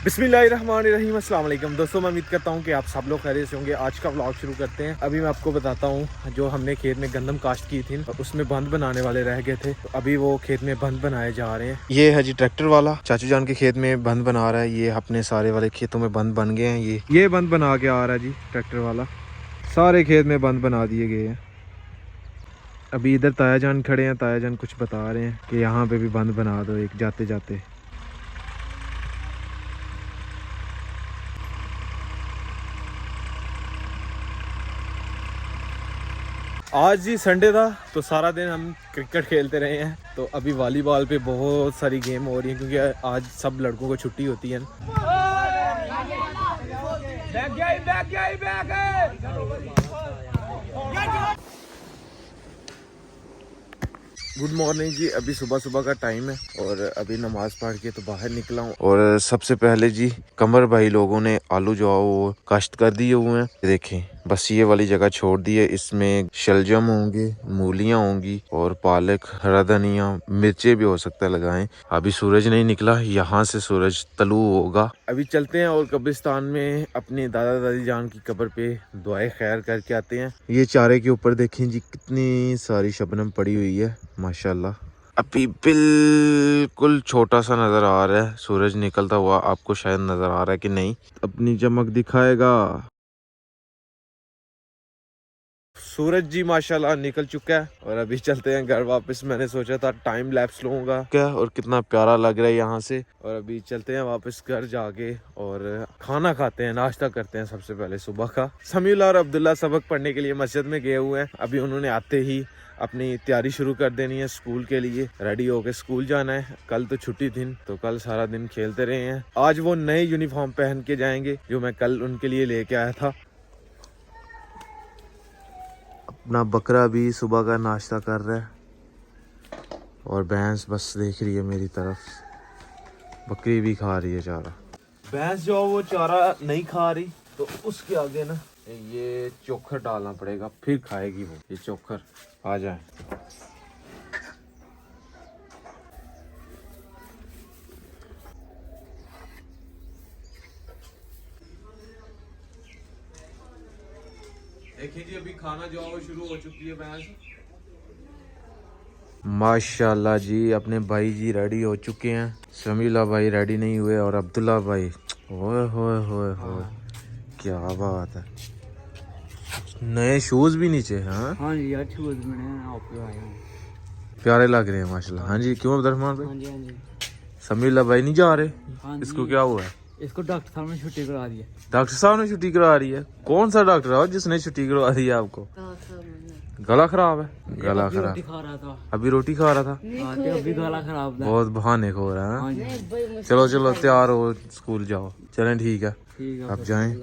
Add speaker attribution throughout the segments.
Speaker 1: बिस्मिल्लाहिर्रहमानिर्रहीम, अस्सलाम वालेकुम दोस्तों। मैं उम्मीद करता हूँ कि आप सब लोग खैरियत से होंगे। आज का व्लॉग शुरू करते हैं। अभी मैं आपको बताता हूँ, जो हमने खेत में गंदम काश्त की थी तो उसमें बंद बनाने वाले रह गए थे, तो अभी वो खेत में बंद बनाए जा रहे हैं। ये है जी ट्रैक्टर वाला, चाचू जान के खेत में बंद बना रहा है। ये अपने सारे वाले खेतों में बंद बन गए हैं। ये बंद बना के आ रहा है जी ट्रैक्टर वाला। सारे खेत में बंद बना दिए गए हैं। अभी इधर ताया जान खड़े हैं, ताया जान कुछ बता रहे हैं कि यहाँ पे भी बंद बना दो एक जाते जाते। आज जी संडे था तो सारा दिन हम क्रिकेट खेलते रहे हैं। तो अभी वॉलीबॉल पे बहुत सारी गेम हो रही है क्योंकि आज सब लड़कों को छुट्टी होती है। गुड मॉर्निंग जी। अभी सुबह सुबह का टाइम है और अभी नमाज पढ़ के तो बाहर निकला हूँ। और सबसे पहले जी कमर भाई लोगों ने आलू जो है वो काश्त कर दिए हुए हैं। देखें बस ये वाली जगह छोड़ दी है। इसमें शलजम होंगे, मूलियां होंगी और पालक, हरा धनिया, मिर्चे भी हो सकता है लगाएं। अभी सूरज नहीं निकला, यहाँ से सूरज तलू होगा। अभी चलते हैं और कब्रिस्तान में अपने दादा दादी जान की कब्र पे दुआएं खैर करके आते हैं। ये चारे के ऊपर देखें जी कितनी सारी शबनम पड़ी हुई है माशाल्लाह। अभी बिल्कुल छोटा सा नजर आ रहा है, सूरज निकलता हुआ आपको शायद नजर आ रहा है कि नहीं, अपनी चमक दिखाएगा। सूरज जी माशाल्लाह निकल चुका है और अभी चलते हैं घर वापस। मैंने सोचा था टाइम लैप्स लूंगा क्या, और कितना प्यारा लग रहा है यहाँ से। और अभी चलते हैं वापस घर जाके और खाना खाते हैं, नाश्ता करते हैं सबसे पहले सुबह का। समीउल्लाह और अब्दुल्ला सबक पढ़ने के लिए मस्जिद में गए हुए हैं। अभी उन्होंने आते ही अपनी तैयारी शुरू कर देनी है स्कूल के लिए। रेडी होके स्कूल जाना है। कल तो छुट्टी थी तो कल सारा दिन खेलते रहे हैं। आज वो नए यूनिफॉर्म पहन के जाएंगे जो मैं कल उनके लिए लेके आया था। अपना बकरा भी सुबह का नाश्ता कर रहा है और भैंस बस देख रही है मेरी तरफ। बकरी भी खा रही है चारा। भैंस जो वो चारा नहीं खा रही तो उसके आगे ना ये चोकर डालना पड़ेगा, फिर खाएगी वो। ये चोकर आ जाए। देखिए जी अभी खाना जो है वो शुरू हो चुकी है भैंस। माशाल्लाह जी अपने भाई जी रेडी हो चुके हैं। समीउल्लाह भाई रेडी नहीं हुए और अब्दुल्ला भाई ओए होए होए होए क्या बात है। नए शूज भी नीचे। हाँ
Speaker 2: जी यार शूज मैंने आपको आए हैं,
Speaker 1: प्यारे लग रहे हैं माशाल्लाह। हाँ जी क्यों अब्दुर्रहमान भाई?
Speaker 2: हाँ जी
Speaker 1: समीउल्लाह भाई नहीं जा रहे?
Speaker 2: हाँ
Speaker 1: इसको
Speaker 2: जी।
Speaker 1: क्या हुआ है?
Speaker 2: इसको डॉक्टर साहब ने छुट्टी करा दी है।
Speaker 1: डॉक्टर साहब ने छुट्टी करवा रही है? कौन सा डॉक्टर है जिसने छुट्टी करवा दी है आपको? गला खराब है? गला
Speaker 2: अभी
Speaker 1: खराब,
Speaker 2: रोटी खा रहा था।
Speaker 1: अभी रोटी खा रहा था।
Speaker 2: हाँ, तो अभी गला खराब था।
Speaker 1: बहुत बहाने खो रहा है।
Speaker 2: हाँ जी
Speaker 1: चलो चलो तैयार हो स्कूल जाओ। चलें ठीक है
Speaker 2: ठीक है।
Speaker 1: अब जाएं।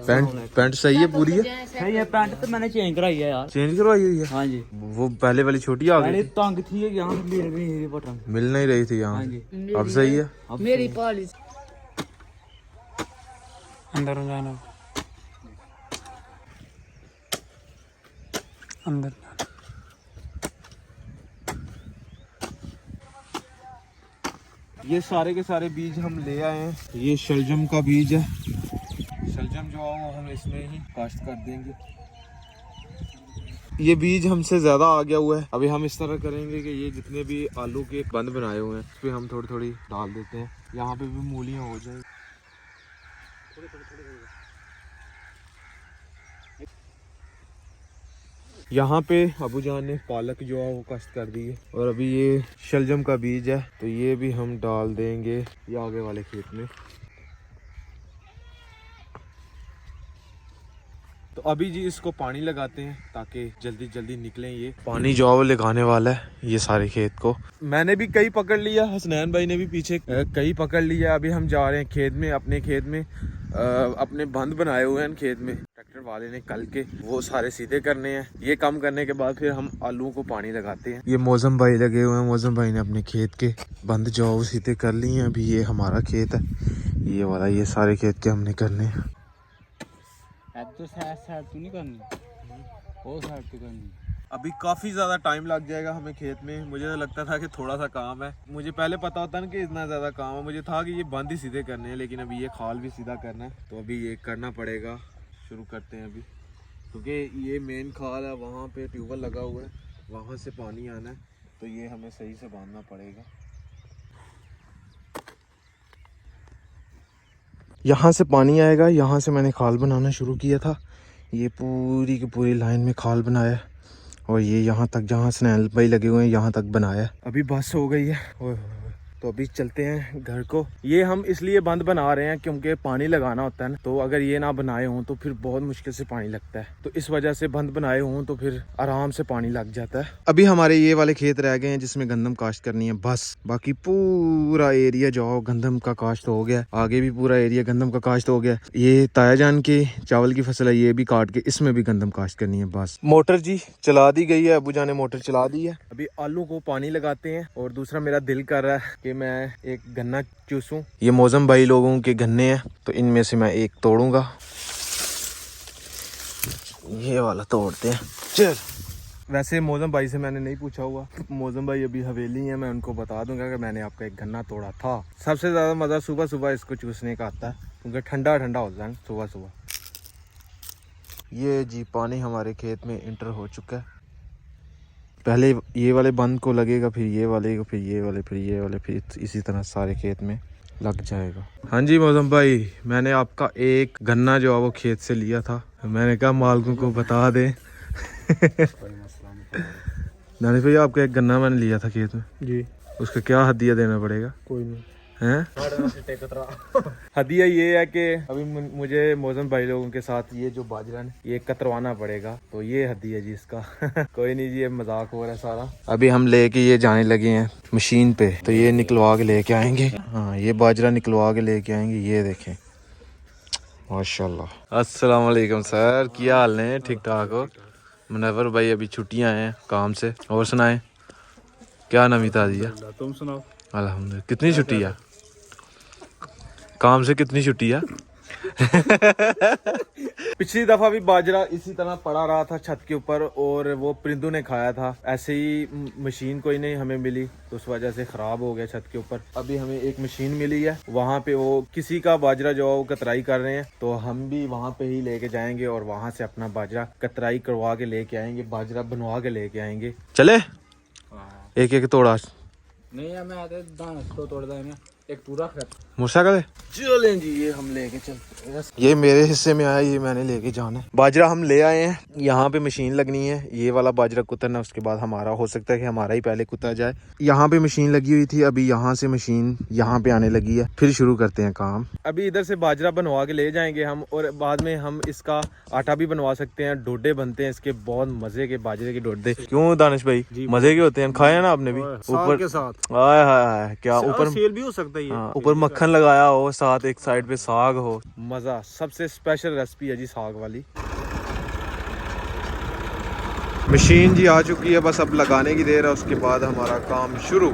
Speaker 1: पैंट सही है पूरी है?
Speaker 2: सही है, पैंट तो मैंने चेंज कराई है यार।
Speaker 1: चेंज करवाई हुई है?
Speaker 2: हाँ जी।
Speaker 1: वो पहले वाली छोटी आ
Speaker 2: पहले
Speaker 1: गई,
Speaker 2: तंग थी यहाँ से मिल भी नहीं रही बटन।
Speaker 1: मिल नहीं रही थी
Speaker 2: हाँ
Speaker 1: यहाँ।
Speaker 2: जी
Speaker 1: अब सही है?
Speaker 2: अब मेरी पॉलिश अंदर जाना, अंदर
Speaker 1: ये सारे के सारे बीज हम ले आए हैं। ये शलजम का बीज है। शलजम जो है वो हम इसमें ही काश्त कर देंगे। ये बीज हमसे ज्यादा आ गया हुआ है। अभी हम इस तरह करेंगे कि ये जितने भी आलू के बंद बनाए हुए हैं उस पर हम थोड़ी थोड़ी डाल देते हैं। यहाँ पे भी मूलियाँ हो जाएंगी। यहाँ पे अबू जान ने पालक जो है वो काश्त कर दी है और अभी ये शलजम का बीज है तो ये भी हम डाल देंगे ये आगे वाले खेत में। तो अभी जी इसको पानी लगाते हैं ताकि जल्दी जल्दी निकलें। ये पानी जो है वो लगाने वाला है ये सारे खेत को। मैंने भी कई पकड़ लिया, हसनैन भाई ने भी पीछे कई पकड़ लिया। अभी हम जा रहे हैं खेत में, अपने खेत में। अपने बंद बनाए हुए हैं खेत में, ट्रैक्टर वाले ने कल के, वो सारे सीधे करने हैं। ये काम करने के बाद फिर हम आलूओं को पानी लगाते हैं। ये मौसम भाई लगे हुए हैं। मौसम भाई ने अपने खेत के बंद जो है वो सीधे कर लिए हैं। अभी ये हमारा खेत है, ये वाला, ये सारे खेत के हमने करने हैं।
Speaker 2: तो साइड तो नहीं करनी, वो साइड तो करनी।
Speaker 1: अभी काफ़ी ज़्यादा टाइम लग जाएगा हमें खेत में। मुझे तो लगता था कि थोड़ा सा काम है, मुझे पहले पता होता ना कि इतना ज़्यादा काम है, मुझे था कि ये बंद ही सीधे करने हैं, लेकिन अभी ये खाल भी सीधा करना है, तो अभी ये करना पड़ेगा। शुरू करते हैं अभी, क्योंकि ये मेन खाल है, वहाँ पे ट्यूबवेल लगा हुआ है, वहाँ से पानी आना है, तो ये हमें सही से बांधना पड़ेगा। यहाँ से पानी आएगा, यहाँ से मैंने खाल बनाना शुरू किया था। ये पूरी की पूरी लाइन में खाल बनाया है, और ये यहाँ तक जहाँ स्नैल भाई लगे हुए हैं यहाँ तक बनाया है। अभी बस हो गई है। ओए होए, तो अभी चलते हैं घर को। ये हम इसलिए बंद बना रहे हैं क्योंकि पानी लगाना होता है ना, तो अगर ये ना बनाए हों तो फिर बहुत मुश्किल से पानी लगता है, तो इस वजह से बंद बनाए हों तो फिर आराम से पानी लग जाता है। अभी हमारे ये वाले खेत रह गए हैं जिसमें गंदम काश्त करनी है बस, बाकी पूरा एरिया जो गंदम का काश्त हो गया, आगे भी पूरा एरिया गंदम का काश्त हो गया। ये ताया जान के चावल की फसल है, ये भी काट के इसमें भी गंदम काश्त करनी है बस। मोटर जी चला दी गई है, अबू जान ने मोटर चला दी है। अभी आलू को पानी लगाते हैं, और दूसरा मेरा दिल कर रहा है कि मैं एक गन्ना चूसूं। ये मौजम भाई लोगों के गन्ने हैं, तो इनमें से मैं एक तोड़ूंगा। ये वाला तोड़ते हैं, चल। वैसे मौजम भाई से मैंने नहीं पूछा हुआ, मौजम भाई अभी हवेली है, मैं उनको बता दूंगा कि मैंने आपका एक गन्ना तोड़ा था। सबसे ज़्यादा मज़ा सुबह सुबह इसको चूसने का आता है, क्योंकि ठंडा ठंडा होता है सुबह सुबह। ये जी पानी हमारे खेत में इंटर हो चुका है। पहले ये वाले बंद को लगेगा, फिर ये वाले को, फिर ये वाले, फिर ये वाले, फिर इसी तरह सारे खेत में लग जाएगा। हाँ जी मौजम भाई, मैंने आपका एक गन्ना जो है वो खेत से लिया था, मैंने कहा मालिकों को बता दें। दानिश भाई आपका एक गन्ना मैंने लिया था खेत में जी, उसका क्या हदिया देना पड़ेगा? कोई नहीं है। हदिया ये है कि अभी मुझे मौजम भाई लोगों के साथ ये जो बाजरा है ये कतरवाना पड़ेगा, तो ये हदिया जी इसका। कोई नहीं जी, ये मजाक हो रहा है सारा। अभी हम लेके ये जाने लगे हैं मशीन पे, तो ये निकलवा के लेके आएंगे। हाँ, ये बाजरा निकलवा के लेके आएंगे। ये देखें माशाल्लाह। अस्सलाम वालेकुम सर, क्या हाल है? ठीक ठाक हो? मुनव्वर भाई अभी छुट्टियां हैं काम से। और सुनाए क्या नवी ताज़ी है?
Speaker 2: तुम सुनाओ।
Speaker 1: अल्हम्दुलिल्लाह। कितनी छुट्टी है काम से? कितनी छुट्टी है? पिछली दफा भी बाजरा इसी तरह पड़ा रहा था छत के ऊपर, और वो परिंदों ने खाया था। ऐसे ही मशीन कोई नहीं हमें मिली, तो उस वजह से खराब हो गया छत के ऊपर। अभी हमें एक मशीन मिली है, वहाँ पे वो किसी का बाजरा जो है वो कतराई कर रहे हैं, तो हम भी वहाँ पे ही लेके जाएंगे और वहाँ से अपना बाजरा कतराई करवा के लेके आएंगे, बाजरा बनवा के लेके आएंगे। चले एक एक तोड़ा
Speaker 2: नहीं मैं आते दाना तोड़दा है ना, एक पूरा
Speaker 1: मुर्सा चलें जी, ये हम लेके चलते हैं। ये मेरे हिस्से में आया, ये मैंने लेके जाना है। बाजरा हम ले आए हैं, यहाँ पे मशीन लगनी है, ये वाला बाजरा कुतरना, उसके बाद हमारा हो सकता है कि हमारा ही पहले कुतर जाए। यहाँ पे मशीन लगी हुई थी, अभी यहाँ से मशीन यहाँ पे आने लगी है, फिर शुरू करते हैं काम। अभी इधर से बाजरा बनवा के ले जाएंगे हम, और बाद में हम इसका आटा भी बनवा सकते हैं। डोडे बनते हैं इसके, बहुत मजे के बाजरे के डोडे। क्यों दानिश भाई, मजे के होते हैं, खाए हैं ना आपने भी? ऊपर के साथ आय हाय, क्या ऊपर सेल भी हो सकता है। ऊपर मक्खन लगाया हो, साथ एक साइड पे साग हो, मजा। सबसे स्पेशल रेसिपी है जी साग वाली। मशीन जी आ चुकी है, बस अब लगाने की देर है, उसके बाद हमारा काम शुरू।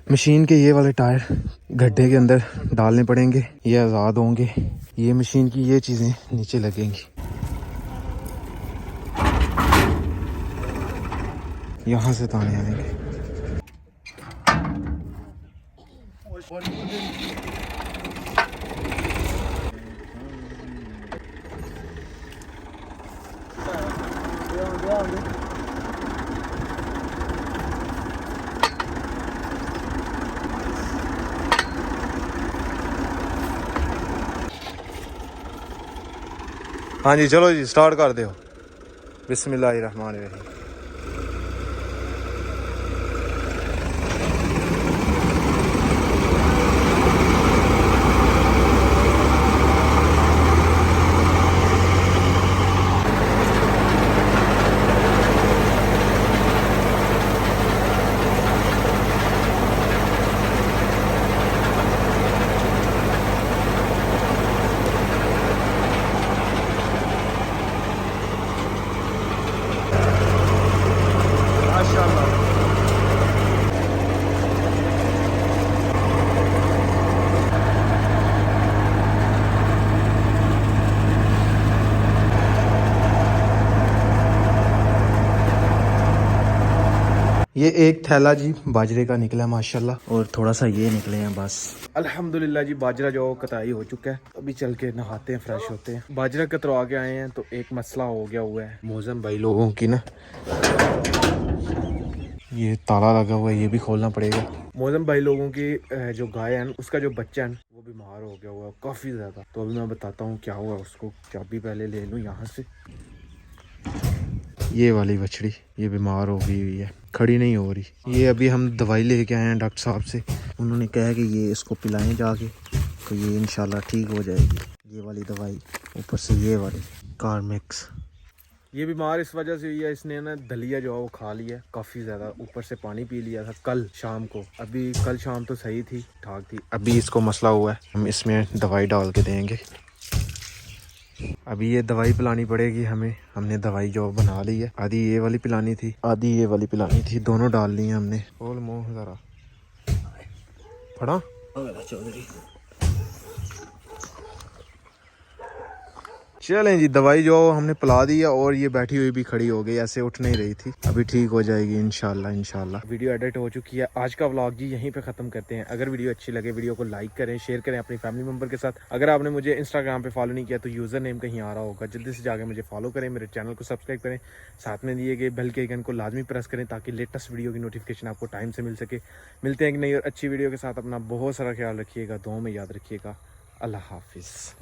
Speaker 1: मशीन के ये वाले टायर गड्ढे के अंदर डालने पड़ेंगे, ये आज़ाद होंगे, ये मशीन की ये चीज़ें नीचे लगेंगी। यहाँ से ताने आएंगे। हाँ जी चलो जी, स्टार्ट कर दो। बिस्मिल्लाहिर्रहमानिर्रहीम।
Speaker 3: ये एक थैला जी बाजरे का निकला माशाल्लाह और थोड़ा सा ये निकले हैं बस।
Speaker 1: अल्हम्दुलिल्लाह जी, बाजरा जो कटाई हो चुका है। अभी चल के नहाते हैं, फ्रेश होते हैं। बाजरा कतरवा के आए हैं तो एक मसला हो गया हुआ है मौजम भाई लोगों की ना, ये ताला लगा हुआ है, ये भी खोलना पड़ेगा। मौजम भाई लोगों की जो गाय है उसका जो बच्चा है वो बीमार हो गया हुआ है काफ़ी ज़्यादा। तो अभी मैं बताता हूँ क्या हुआ उसको। चाबी पहले ले लूँ यहाँ से। ये वाली बछड़ी ये बीमार हो गई हुई है, खड़ी नहीं हो रही। ये अभी हम दवाई लेके आए हैं डॉक्टर साहब से। उन्होंने कहा कि ये इसको पिलाएं जाके तो ये इंशाल्लाह ठीक हो जाएगी। ये वाली दवाई ऊपर से ये वाली कार्मिक्स। ये बीमार इस वजह से हुई है, इसने ना दलिया जो है वो खा लिया काफ़ी ज़्यादा, ऊपर से पानी पी लिया था कल शाम को। अभी कल शाम तो सही थी, ठाक थी। अभी इसको मसला हुआ है, हम इसमें दवाई डाल के देंगे। अभी ये दवाई पिलानी पड़ेगी हमें। हमने दवाई जो बना ली है, आधी ये वाली पिलानी थी, आधी ये वाली पिलानी थी, दोनों डाल ली है हमने। बोल मुँह ज़रा फड़ा चौधरी। चलें जी, दवाई जो हमने पिला दी है और ये बैठी हुई भी खड़ी हो गई, ऐसे उठ नहीं रही थी। अभी ठीक हो जाएगी इंशाल्लाह इंशाल्लाह। वीडियो एडिट हो चुकी है। आज का व्लॉग जी यहीं पे ख़त्म करते हैं। अगर वीडियो अच्छी लगे वीडियो को लाइक करें, शेयर करें अपनी फैमिली मेम्बर के साथ। अगर आपने मुझे इंस्टाग्राम पे फॉलो नहीं किया तो यूज़र नेम कहीं आ रहा होगा, जल्दी से जाकर मुझे फॉलो करें, मेरे चैनल को सब्सक्राइब करें, साथ में दिए गए बेल के आइकन को लाजमी प्रेस करें ताकि लेटेस्ट वीडियो की नोटिफिकेशन आपको टाइम से मिल सके। मिलते हैं एक नई और अच्छी वीडियो के साथ। अपना बहुत सारा ख्याल रखिएगा, दुआओं में याद रखिएगा। अल्लाह हाफिज़।